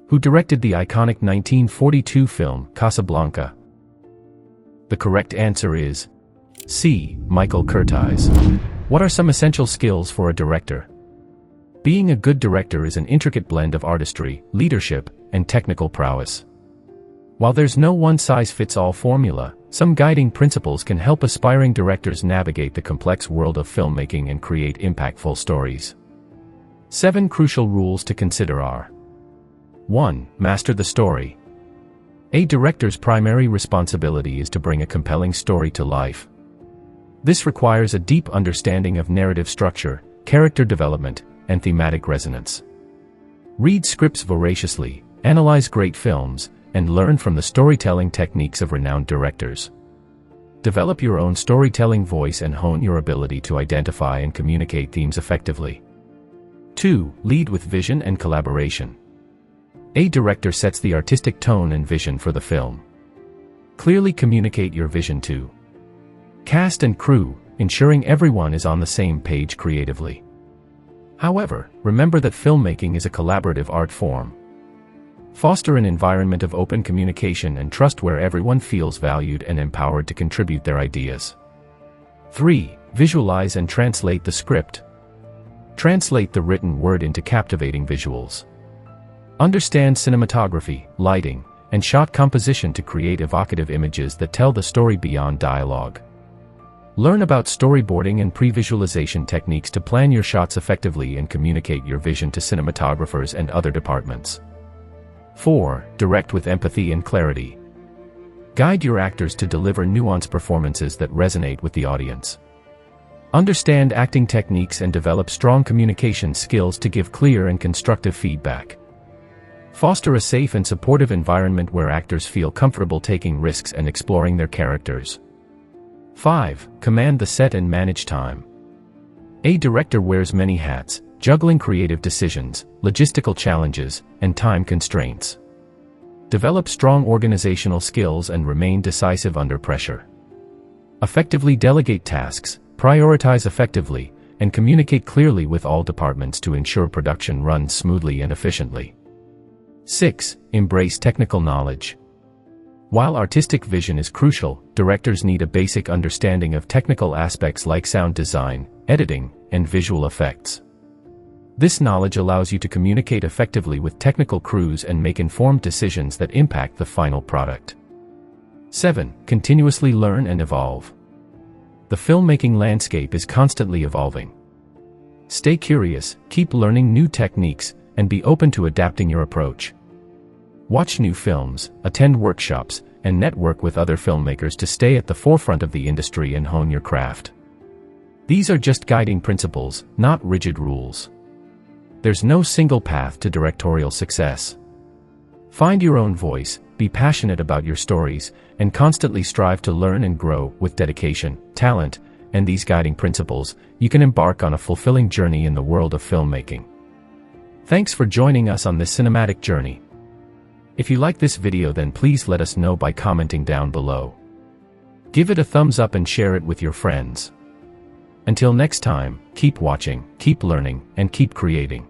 Who directed the iconic 1942 film Casablanca? The correct answer is C. Michael Curtiz. What are some essential skills for a director? Being a good director is an intricate blend of artistry, leadership, and technical prowess. While there's no one-size-fits-all formula, some guiding principles can help aspiring directors navigate the complex world of filmmaking and create impactful stories. 7 crucial rules to consider are: 1. Master the story. A director's primary responsibility is to bring a compelling story to life. This requires a deep understanding of narrative structure, character development, and thematic resonance. Read scripts voraciously, analyze great films, and learn from the storytelling techniques of renowned directors. Develop your own storytelling voice and hone your ability to identify and communicate themes effectively. 2. Lead with vision and collaboration. A director sets the artistic tone and vision for the film. Clearly communicate your vision to cast and crew, ensuring everyone is on the same page creatively. However, remember that filmmaking is a collaborative art form. Foster an environment of open communication and trust where everyone feels valued and empowered to contribute their ideas. 3. Visualize and translate the script. Translate the written word into captivating visuals. Understand cinematography, lighting, and shot composition to create evocative images that tell the story beyond dialogue. Learn about storyboarding and pre-visualization techniques to plan your shots effectively and communicate your vision to cinematographers and other departments. 4. Direct with empathy and clarity. Guide your actors to deliver nuanced performances that resonate with the audience. Understand acting techniques and develop strong communication skills to give clear and constructive feedback. Foster a safe and supportive environment where actors feel comfortable taking risks and exploring their characters. 5. Command the set and manage time. A director wears many hats, juggling creative decisions, logistical challenges, and time constraints. Develop strong organizational skills and remain decisive under pressure. Effectively delegate tasks, prioritize effectively, and communicate clearly with all departments to ensure production runs smoothly and efficiently. 6. Embrace technical knowledge. While artistic vision is crucial, directors need a basic understanding of technical aspects like sound design, editing, and visual effects. This knowledge allows you to communicate effectively with technical crews and make informed decisions that impact the final product. 7. Continuously learn and evolve. The filmmaking landscape is constantly evolving. Stay curious, keep learning new techniques, and be open to adapting your approach. Watch new films, attend workshops, and network with other filmmakers to stay at the forefront of the industry and hone your craft. These are just guiding principles, not rigid rules. There's no single path to directorial success. Find your own voice, be passionate about your stories, and constantly strive to learn and grow. With dedication, talent, and these guiding principles, you can embark on a fulfilling journey in the world of filmmaking. Thanks for joining us on this cinematic journey. If you like this video, then please let us know by commenting down below. Give it a thumbs up and share it with your friends. Until next time, keep watching, keep learning, and keep creating.